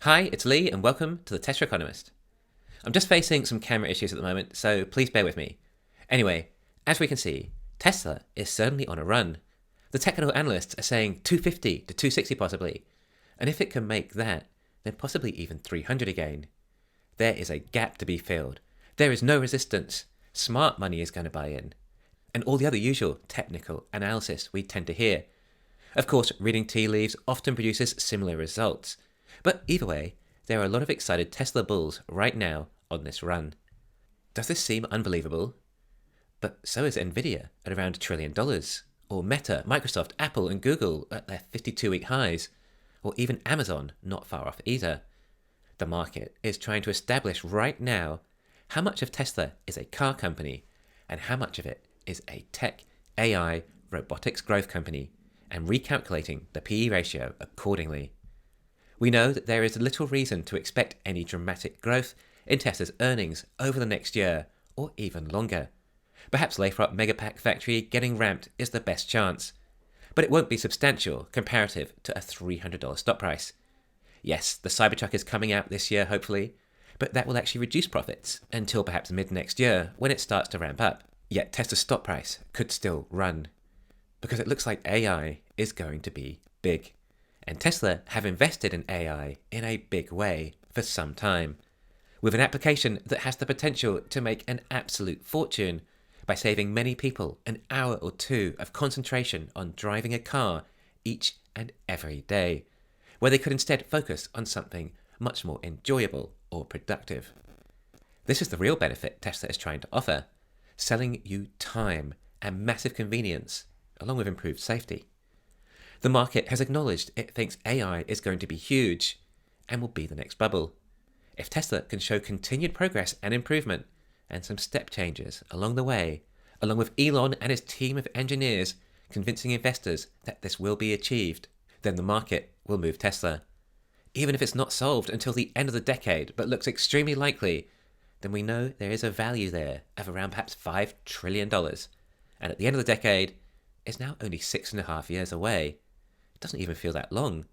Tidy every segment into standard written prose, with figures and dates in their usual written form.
Hi, it's Lee and welcome to the Tesla Economist. I'm just facing some camera issues at the moment, so please bear with me. Anyway, as we can see, Tesla is certainly on a run. The technical analysts are saying 250 to 260 possibly, and if it can make that, then possibly even 300 again. There is a gap to be filled. There is no resistance. Smart money is going to buy in. And all the other usual technical analysis we tend to hear. Of course, reading tea leaves often produces similar results. But either way, there are a lot of excited Tesla bulls right now on this run. Does this seem unbelievable? But so is Nvidia at around $1 trillion, or Meta, Microsoft, Apple and Google at their 52-week highs, or even Amazon not far off either. The market is trying to establish right now how much of Tesla is a car company and how much of it is a tech, AI, robotics growth company, and recalculating the PE ratio accordingly. We know that there is little reason to expect any dramatic growth in Tesla's earnings over the next year, or even longer. Perhaps Lathrop Megapack factory getting ramped is the best chance, but it won't be substantial comparative to a $300 stock price. Yes, the Cybertruck is coming out this year hopefully, but that will actually reduce profits until perhaps mid next year when it starts to ramp up. Yet Tesla's stock price could still run, because it looks like AI is going to be big. And Tesla have invested in AI in a big way for some time, with an application that has the potential to make an absolute fortune by saving many people an hour or two of concentration on driving a car each and every day, where they could instead focus on something much more enjoyable or productive. This is the real benefit Tesla is trying to offer, selling you time and massive convenience, along with improved safety. The market has acknowledged it thinks AI is going to be huge and will be the next bubble. If Tesla can show continued progress and improvement and some step changes along the way, along with Elon and his team of engineers convincing investors that this will be achieved, then the market will move Tesla. Even if it's not solved until the end of the decade but looks extremely likely, then we know there is a value there of around perhaps $5 trillion. And at the end of the decade, it's now only 6.5 years away. It doesn't even feel that long.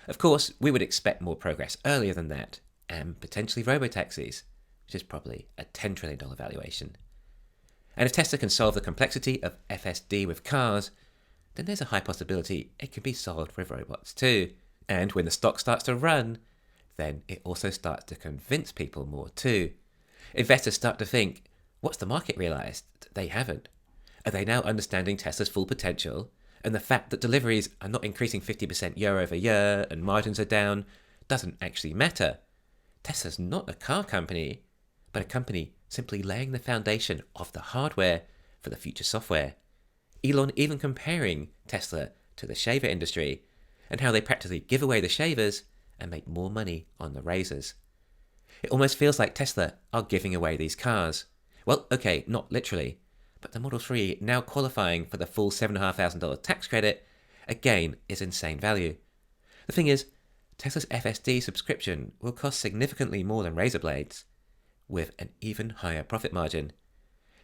Of course, we would expect more progress earlier than that, and potentially robotaxis, which is probably a $10 trillion valuation. And if Tesla can solve the complexity of FSD with cars, then there's a high possibility it can be solved with robots too. And when the stock starts to run, then it also starts to convince people more too. Investors start to think, what's the market realized that they haven't? Are they now understanding Tesla's full potential? And the fact that deliveries are not increasing 50% year over year and margins are down doesn't actually matter. Tesla's not a car company, but a company simply laying the foundation of the hardware for the future software. Elon even comparing Tesla to the shaver industry and how they practically give away the shavers and make more money on the razors. It almost feels like Tesla are giving away these cars. Well, okay, not literally, but the Model 3 now qualifying for the full $7,500 tax credit, again, is insane value. The thing is, Tesla's FSD subscription will cost significantly more than razor blades, with an even higher profit margin,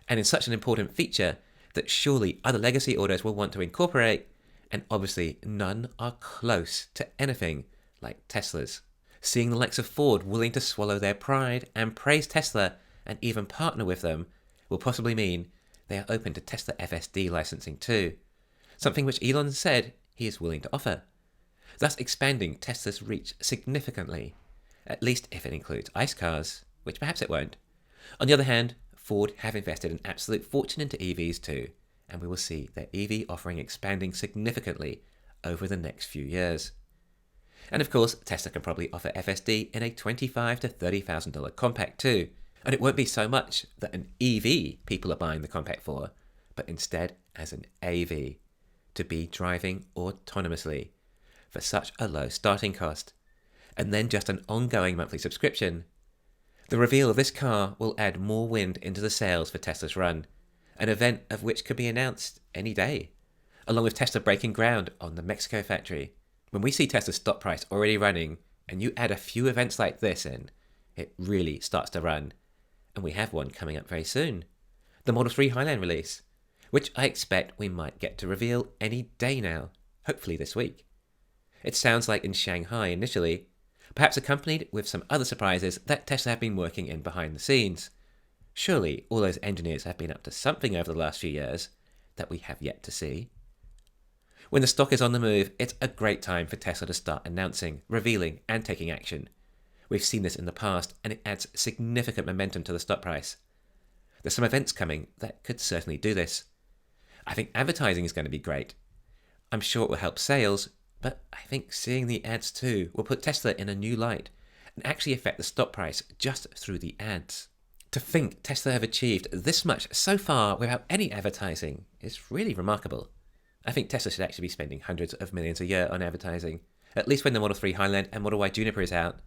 and is such an important feature that surely other legacy autos will want to incorporate, and obviously none are close to anything like Tesla's. Seeing the likes of Ford willing to swallow their pride and praise Tesla and even partner with them will possibly mean they are open to Tesla FSD licensing too, something which Elon said he is willing to offer, thus expanding Tesla's reach significantly, at least if it includes ICE cars, which perhaps it won't. On the other hand, Ford have invested an absolute fortune into EVs too, and we will see their EV offering expanding significantly over the next few years. And of course, Tesla can probably offer FSD in a $25,000 to $30,000 compact too. And it won't be so much that an EV people are buying the compact for, but instead as an AV, to be driving autonomously for such a low starting cost, and then just an ongoing monthly subscription. The reveal of this car will add more wind into the sails for Tesla's run, an event of which could be announced any day, along with Tesla breaking ground on the Mexico factory. When we see Tesla's stock price already running, and you add a few events like this in, it really starts to run. And we have one coming up very soon. The Model 3 Highland release, which I expect we might get to reveal any day now, hopefully this week. It sounds like in Shanghai initially, perhaps accompanied with some other surprises that Tesla have been working in behind the scenes. Surely all those engineers have been up to something over the last few years that we have yet to see. When the stock is on the move, it's a great time for Tesla to start announcing, revealing, and taking action. We've seen this in the past, and it adds significant momentum to the stock price. There's some events coming that could certainly do this. I think advertising is going to be great. I'm sure it will help sales, but I think seeing the ads too will put Tesla in a new light and actually affect the stock price just through the ads. To think Tesla have achieved this much so far without any advertising is really remarkable. I think Tesla should actually be spending hundreds of millions a year on advertising, at least when the Model 3 Highland and Model Y Juniper is out.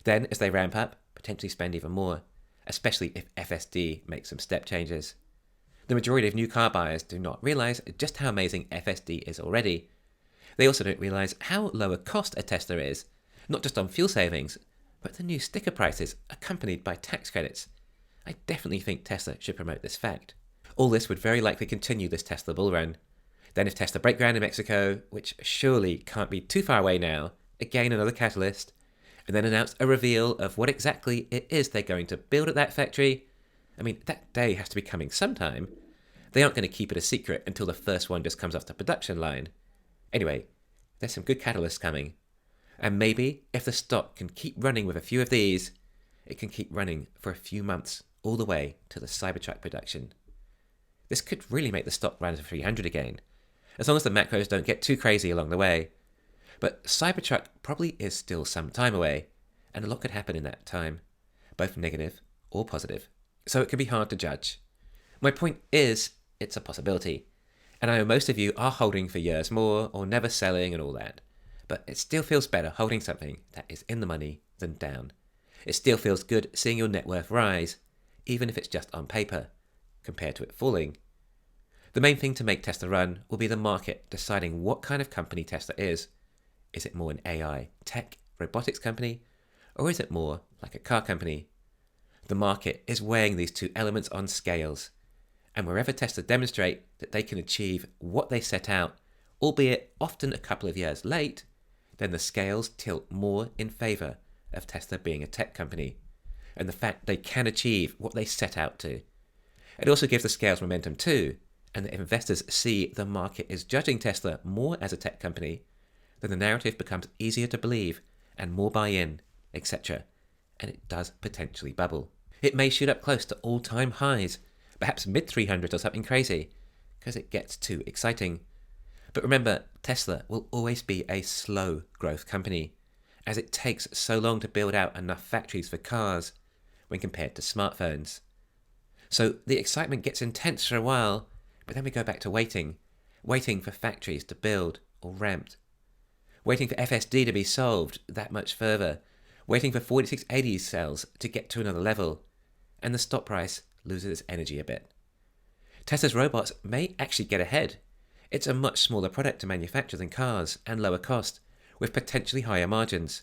Then, as they ramp up, potentially spend even more, especially if FSD makes some step changes. The majority of new car buyers do not realise just how amazing FSD is already. They also don't realise how lower cost a Tesla is, not just on fuel savings, but the new sticker prices accompanied by tax credits. I definitely think Tesla should promote this fact. All this would very likely continue this Tesla bull run. Then if Tesla break ground in Mexico, which surely can't be too far away now, again another catalyst, and then announce a reveal of what exactly it is they're going to build at that factory. I mean, that day has to be coming sometime. They aren't going to keep it a secret until the first one just comes off the production line. Anyway, there's some good catalysts coming. And maybe if the stock can keep running with a few of these, it can keep running for a few months all the way to the Cybertruck production. This could really make the stock run to 300 again, as long as the macros don't get too crazy along the way. But Cybertruck probably is still some time away, and a lot could happen in that time, both negative or positive, so it can be hard to judge. My point is, it's a possibility, and I know most of you are holding for years more or never selling and all that, but it still feels better holding something that is in the money than down. It still feels good seeing your net worth rise, even if it's just on paper, compared to it falling. The main thing to make Tesla run will be the market deciding what kind of company Tesla is. Is it more an AI, tech, robotics company, or is it more like a car company? The market is weighing these two elements on scales, and wherever Tesla demonstrate that they can achieve what they set out, albeit often a couple of years late, then the scales tilt more in favour of Tesla being a tech company, and the fact they can achieve what they set out to. It also gives the scales momentum too, and that if investors see the market is judging Tesla more as a tech company, then the narrative becomes easier to believe and more buy-in, etc. And it does potentially bubble. It may shoot up close to all-time highs, perhaps mid-300s or something crazy, because it gets too exciting. But remember, Tesla will always be a slow growth company, as it takes so long to build out enough factories for cars when compared to smartphones. So the excitement gets intense for a while, but then we go back to waiting for factories to build or ramped, waiting for FSD to be solved that much further, waiting for 4680 cells to get to another level, and the stock price loses its energy a bit. Tesla's robots may actually get ahead. It's a much smaller product to manufacture than cars and lower cost, with potentially higher margins,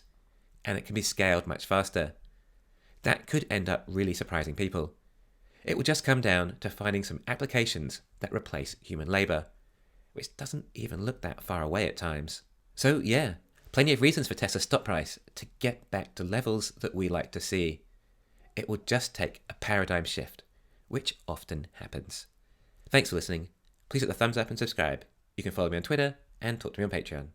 and it can be scaled much faster. That could end up really surprising people. It will just come down to finding some applications that replace human labour, which doesn't even look that far away at times. So yeah, plenty of reasons for Tesla's stock price to get back to levels that we like to see. It will just take a paradigm shift, which often happens. Thanks for listening. Please hit the thumbs up and subscribe. You can follow me on Twitter and talk to me on Patreon.